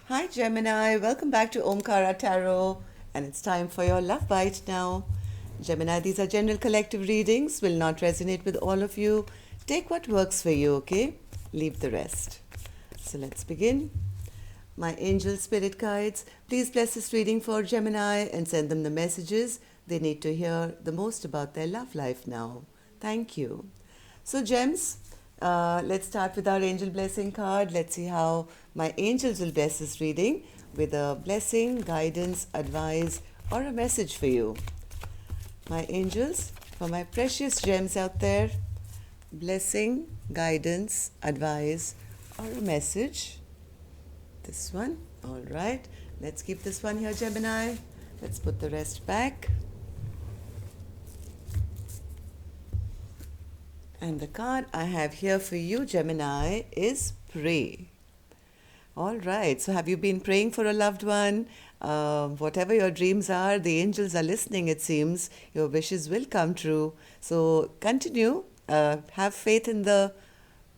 Hi Gemini, welcome back to Omkara Tarot, and it's time for your love bite now. Gemini, these are general collective readings, will not resonate with all of you. Take what works for you, okay? Leave the rest. So let's begin. My angel spirit guides, please bless this reading for Gemini and send them the messages they need to hear the most about their love life now. Thank you. So, Gems, let's start with our angel blessing card. Let's see how my angels will bless this reading with a blessing, guidance, advice, or a message for you. My angels, for my precious gems out there, blessing, guidance, advice, or a message. This one. All right. Let's keep this one here, Gemini. Let's put the rest back. And the card I have here for you, Gemini, is pray. All right. So, have you been praying for a loved one? Whatever your dreams are, the angels are listening, it seems. Your wishes will come true. So, continue. Have faith in the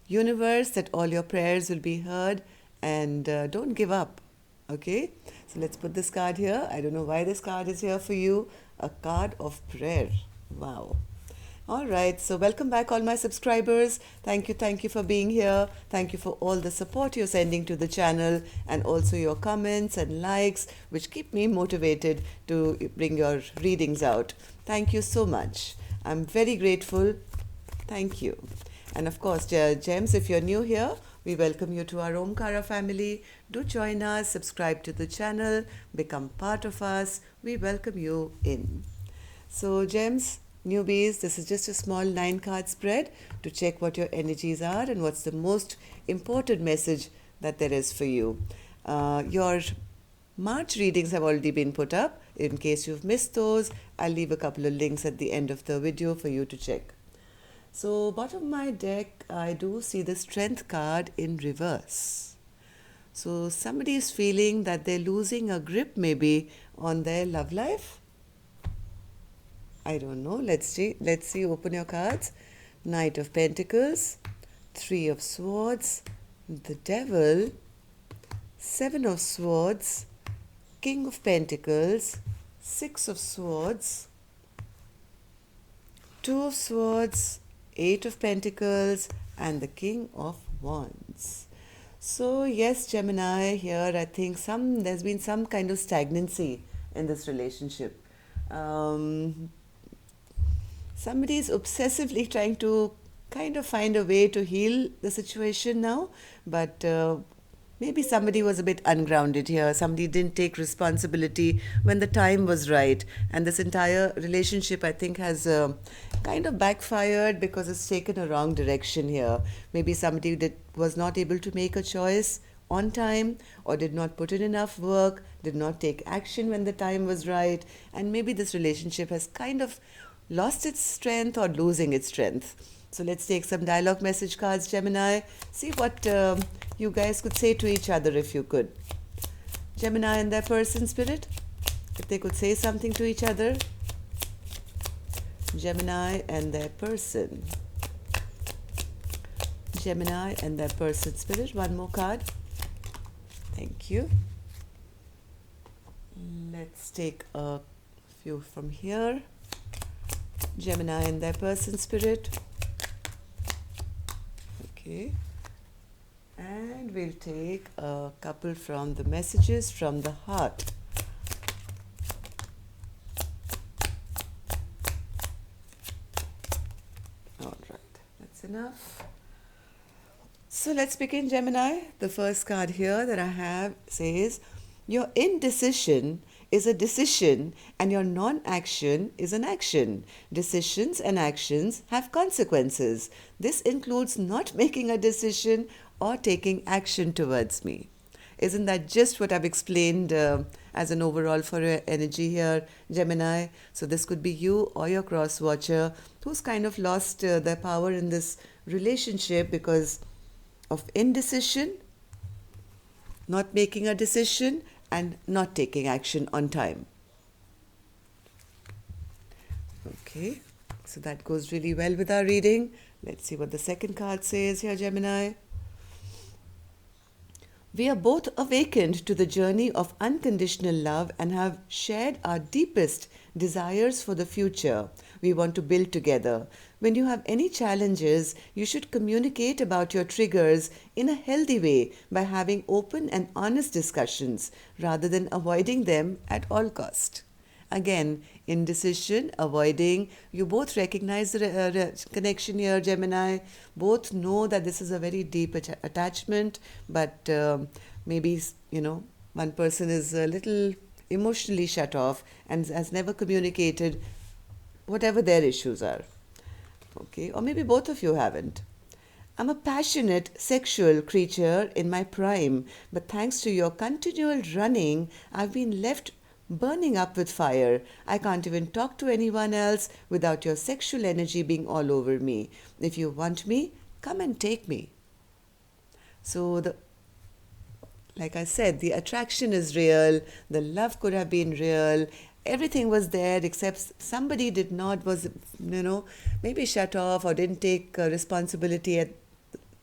universe that all your prayers will be heard and don't give up. Okay? So, let's put this card here. I don't know why this card is here for you. A card of prayer. Wow. All right, so welcome back, all my subscribers. Thank you for being here. Thank you for all the support you're sending to the channel and also your comments and likes, which keep me motivated to bring your readings out. Thank you so much. I'm very grateful. Thank you. And of course, Gems, if you're new here, we welcome you to our Omkara family. Do join us, subscribe to the channel, become part of us. We welcome you in. So, Gems, newbies, this is just a small 9 card spread to check what your energies are and what's the most important message that there is for you. Your March readings have already been put up. In case you've missed those, I'll leave a couple of links at the end of the video for you to check. So, bottom of my deck, I do see the Strength card in reverse. So, somebody is feeling that they're losing a grip maybe on their love life. I don't know. Let's see. Let's see. Open your cards. Knight of Pentacles, 3 of Swords, the Devil, 7 of Swords, King of Pentacles, 6 of Swords, 2 of Swords, 8 of Pentacles, and the King of Wands. So yes, Gemini, here I think there's been some kind of stagnancy in this relationship. Somebody is obsessively trying to kind of find a way to heal the situation now, but maybe somebody was a bit ungrounded here. Somebody didn't take responsibility when the time was right. And this entire relationship, I think, has kind of backfired because it's taken a wrong direction here. Maybe somebody was not able to make a choice on time or did not put in enough work, did not take action when the time was right. And maybe this relationship has kind of lost its strength or losing its strength. So let's take some dialogue message cards, Gemini. See what you guys could say to each other if you could. Gemini and their person spirit, if they could say something to each other. Gemini and their person. Gemini and their person spirit. One more card. Thank you. Let's take a few from here. Gemini and their person spirit. Okay. And we'll take a couple from the messages from the heart. All right, that's enough. So let's begin, Gemini. The first card here that I have says, your indecision is a decision and your non-action is an action. Decisions and actions have consequences. This includes not making a decision or taking action towards me. Isn't that just what I've explained as an overall for your energy here, Gemini? So this could be you or your cross watcher who's kind of lost their power in this relationship because of indecision, not making a decision, and not taking action on time. Okay, so that goes really well with our reading. Let's see what the second card says here, Gemini. We are both awakened to the journey of unconditional love and have shared our deepest desires for the future we want to build together. When you have any challenges, you should communicate about your triggers in a healthy way by having open and honest discussions rather than avoiding them at all cost. Again, indecision, avoiding, you both recognize the connection here, Gemini. Both know that this is a very deep attachment, but maybe, one person is a little emotionally shut off and has never communicated whatever their issues are. Okay, or maybe both of you haven't. I'm a passionate sexual creature in my prime, but thanks to your continual running, I've been left burning up with fire. I can't even talk to anyone else without your sexual energy being all over me. If you want me, come and take me. So like I said, the attraction is real, the love could have been real, everything was there except somebody did not, was, maybe shut off or didn't take responsibility at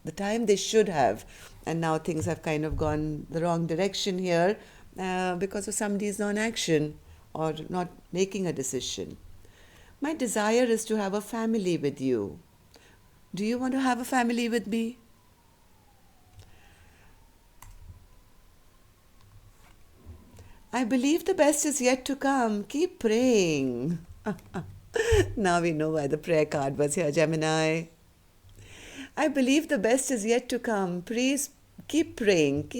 the time they should have. And now things have kind of gone the wrong direction here because of somebody's non-action or not making a decision. My desire is to have a family with you. Do you want to have a family with me? I believe the best is yet to come. Keep praying. Now we know why the prayer card was here, Gemini. I believe the best is yet to come. Please keep praying,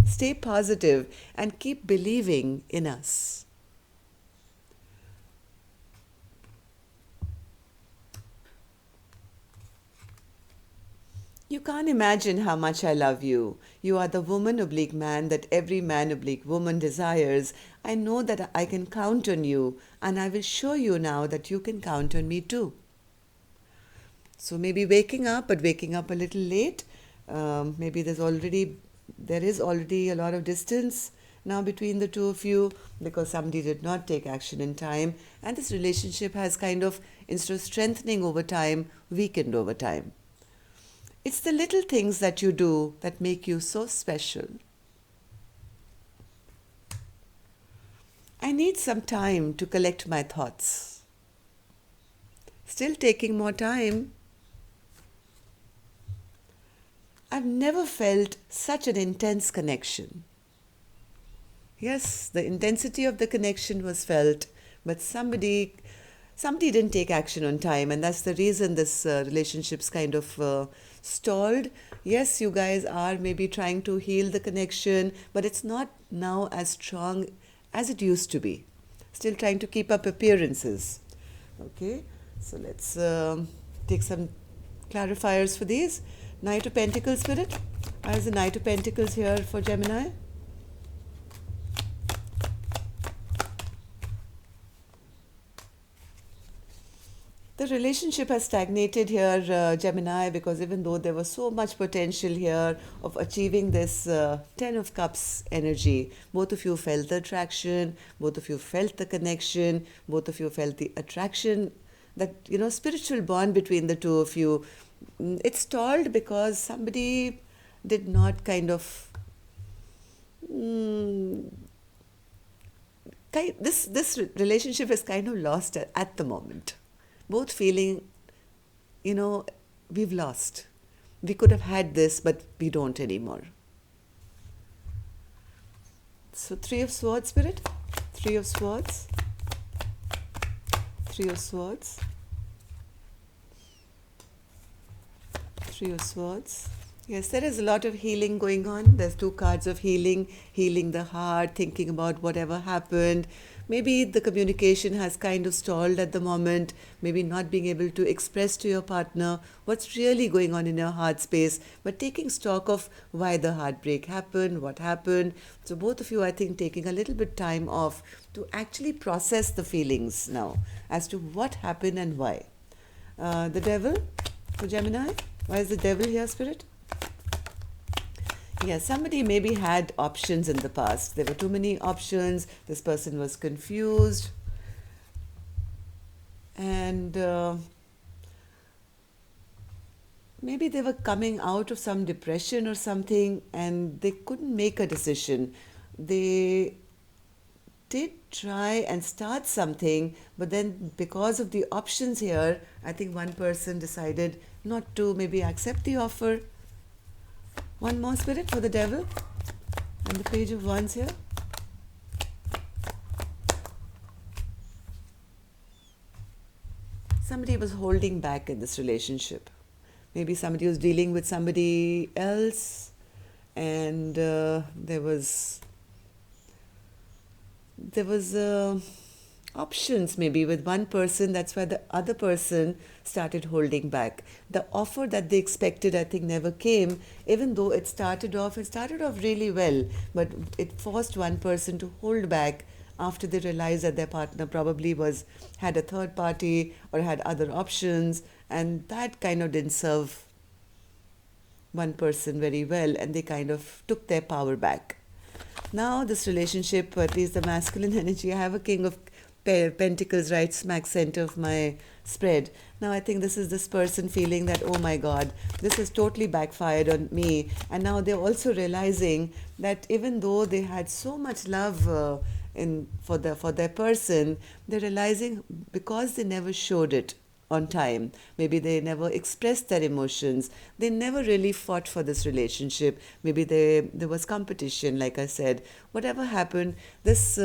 stay positive, and keep believing in us. You can't imagine how much I love you. You are the woman oblique man that every man oblique woman desires. I know that I can count on you, and I will show you now that you can count on me too. So maybe waking up, but waking up a little late. Maybe there is already a lot of distance now between the two of you because somebody did not take action in time, and this relationship has kind of, instead of strengthening over time, weakened over time. It's the little things that you do that make you so special. I need some time to collect my thoughts. Still taking more time. I've never felt such an intense connection. Yes, the intensity of the connection was felt, but somebody didn't take action on time, and that's the reason this relationship's kind of stalled. Yes, you guys are maybe trying to heal the connection, but it's not now as strong as it used to be. Still trying to keep up appearances. Okay, so let's take some clarifiers for these. Knight of Pentacles, Spirit. Why is the Knight of Pentacles here for Gemini? The relationship has stagnated here, Gemini, because even though there was so much potential here of achieving this Ten of Cups energy, both of you felt the attraction, both of you felt the connection, both of you felt the attraction, that, spiritual bond between the two of you. It stalled because somebody did not kind of... this relationship is kind of lost at the moment. Both feeling, we've lost. We could have had this, but we don't anymore. So Three of Swords, Spirit. Three of Swords. Three of Swords. Three of Swords. Yes, there is a lot of healing going on. There's two cards of healing. Healing the heart, thinking about whatever happened. Maybe the communication has kind of stalled at the moment. Maybe not being able to express to your partner what's really going on in your heart space, but taking stock of why the heartbreak happened, what happened. So both of you, I think, taking a little bit time off to actually process the feelings now as to what happened and why. The Devil for Gemini. Why is the Devil here, Spirit? Yeah, somebody maybe had options in the past. There were too many options. This person was confused. And maybe they were coming out of some depression or something and they couldn't make a decision. They did try and start something, but then because of the options here, I think one person decided not to maybe accept the offer. One more spirit for the devil and the page of wands here. Somebody was holding back in this relationship. Maybe somebody was dealing with somebody else, and there was options maybe with one person. That's why the other person started holding back. The offer that they expected, I think, never came, even though it started off really well, but it forced one person to hold back after they realized that their partner probably had a third party or had other options, and that kind of didn't serve one person very well, and they kind of took their power back. Now this relationship, at least the masculine energy, I have a king of pentacles right smack center of my spread. Now I think this is this person feeling that, oh my god, this has totally backfired on me, and now they're also realizing that even though they had so much love in for their person, they're realizing because they never showed it on time. Maybe they never expressed their emotions. They never really fought for this relationship. Maybe there was competition, like I said. Whatever happened, this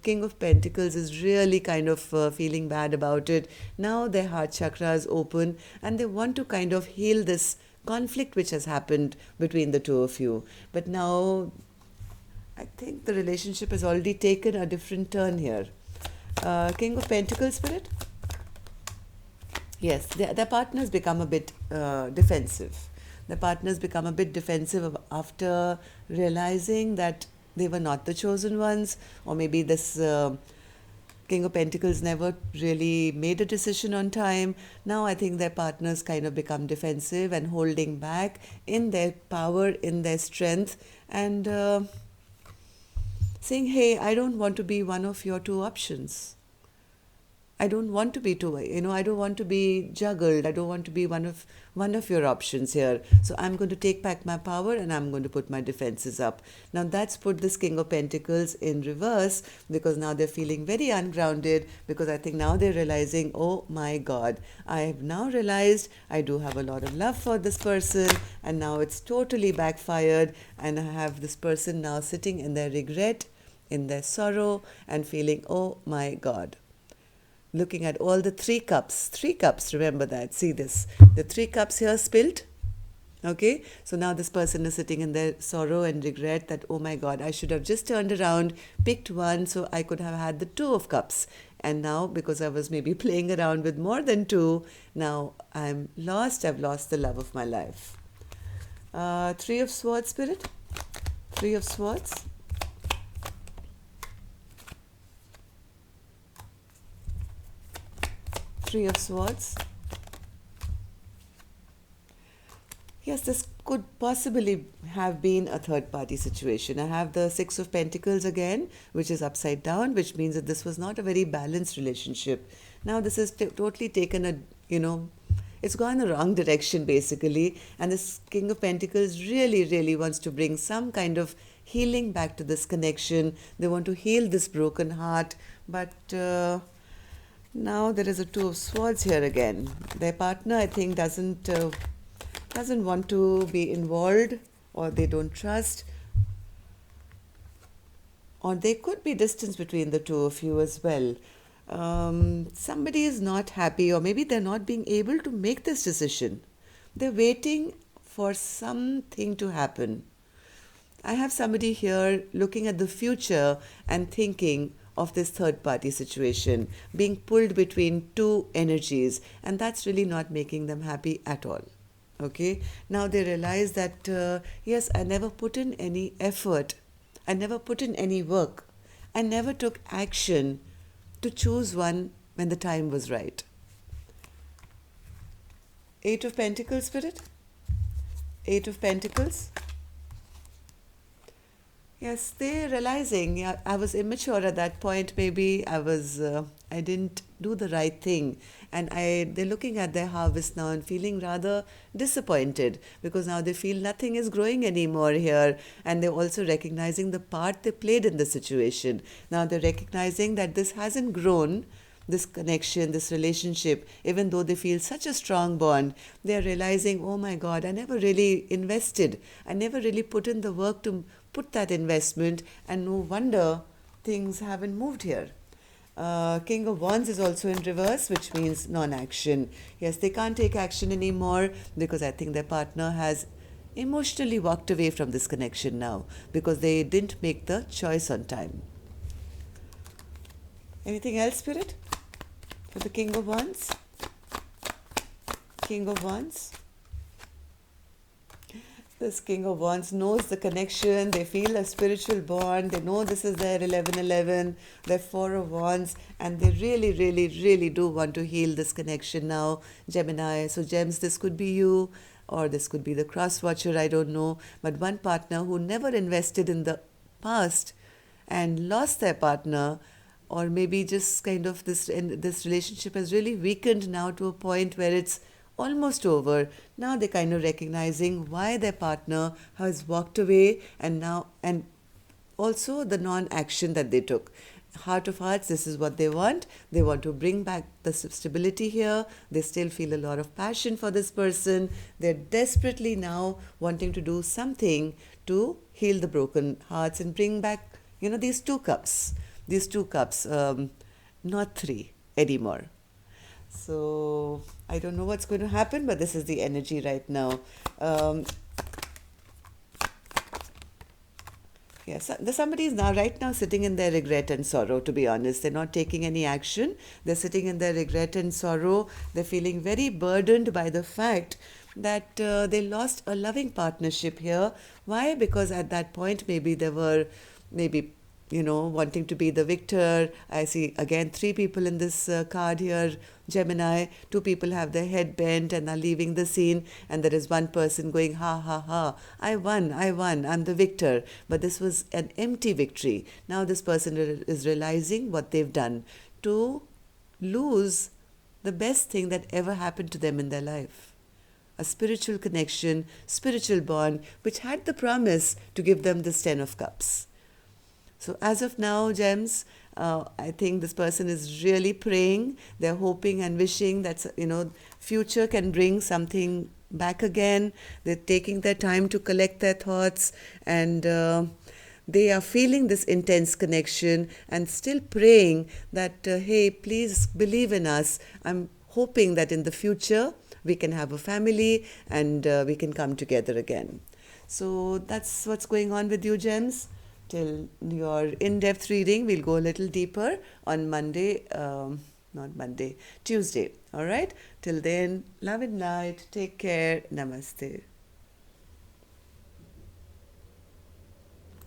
King of Pentacles is really kind of feeling bad about it. Now their heart chakra is open and they want to kind of heal this conflict which has happened between the two of you. But now I think the relationship has already taken a different turn here. King of Pentacles, Spirit? Yes, their partners become a bit defensive. The partners become a bit defensive after realizing that they were not the chosen ones, or maybe this King of Pentacles never really made a decision on time. Now I think their partners kind of become defensive and holding back in their power, in their strength, and saying, hey, I don't want to be one of your two options. I don't want to be I don't want to be juggled. I don't want to be one of your options here. So I'm going to take back my power and I'm going to put my defenses up. Now that's put this King of Pentacles in reverse, because now they're feeling very ungrounded, because I think now they're realizing, oh my God, I have now realized I do have a lot of love for this person, and now it's totally backfired, and I have this person now sitting in their regret, in their sorrow, and feeling, oh my God. Looking at all the three cups, remember that, see this, the three cups here spilled. Okay, so now this person is sitting in their sorrow and regret that, oh my God, I should have just turned around, picked one, so I could have had the two of cups. And now, because I was maybe playing around with more than two, now I've lost the love of my life. Three of Swords, Spirit? Three of Swords. Three of Swords. Yes, this could possibly have been a third party situation. I have the Six of Pentacles again, which is upside down, which means that this was not a very balanced relationship. Now this has totally taken it's gone the wrong direction basically. And this King of Pentacles really, really wants to bring some kind of healing back to this connection. They want to heal this broken heart, but now there is a Two of Swords here again. Their partner, I think, doesn't want to be involved, or they don't trust, or there could be distance between the two of you as well. Somebody is not happy, or maybe they're not being able to make this decision. They're waiting for something to happen. I have somebody here looking at the future and thinking of this third party situation, being pulled between two energies, and that's really not making them happy at all. Okay, now they realize that yes, I never put in any effort, I never put in any work, I never took action to choose one when the time was right. Eight of Pentacles, Spirit? Eight of Pentacles. Yes, they're realizing, yeah, I was immature at that point. Maybe I was I didn't do the right thing. And they're looking at their harvest now and feeling rather disappointed because now they feel nothing is growing anymore here. And they're also recognizing the part they played in the situation. Now they're recognizing that this hasn't grown, this connection, this relationship, even though they feel such a strong bond, they're realizing, oh my God, I never really invested. I never really put in the work to put that investment, and no wonder things haven't moved here. King of Wands is also in reverse, which means non-action. Yes, they can't take action anymore because I think their partner has emotionally walked away from this connection now because they didn't make the choice on time. Anything else, Spirit, for the King of Wands? King of Wands? This King of Wands knows the connection, they feel a spiritual bond, they know this is their 1111, their Four of Wands, and they really, really, really do want to heal this connection now, Gemini. So, Gems, this could be you, or this could be the cross watcher, I don't know, but one partner who never invested in the past and lost their partner, or maybe just kind of this relationship has really weakened now to a point where it's almost over. Now they're kind of recognizing why their partner has walked away, and also the non-action that they took. Heart of hearts, this is what they want. They want to bring back the stability here. They still feel a lot of passion for this person. They're desperately now wanting to do something to heal the broken hearts and bring back, these two cups. These two cups, not three anymore. So I don't know what's going to happen, but this is the energy right now. Yes, somebody is now right now sitting in their regret and sorrow, to be honest. They're not taking any action. They're sitting in their regret and sorrow. They're feeling very burdened by the fact that they lost a loving partnership here. Why? Because at that point, maybe they were maybe wanting to be the victor. I see again 3 people in this card here, Gemini. 2 people have their head bent and are leaving the scene, and there is one person going, ha, ha, ha, I won, I'm the victor. But this was an empty victory. Now this person is realizing what they've done to lose the best thing that ever happened to them in their life. A spiritual connection, spiritual bond, which had the promise to give them this 10 of Cups. So as of now, Gems, I think this person is really praying. They're hoping and wishing that, future can bring something back again. They're taking their time to collect their thoughts, and they are feeling this intense connection and still praying that, hey, please believe in us. I'm hoping that in the future we can have a family and we can come together again. So that's what's going on with you, Gems. Till your in-depth reading, we'll go a little deeper on Monday, Tuesday. All right? Till then, love and light. Take care. Namaste.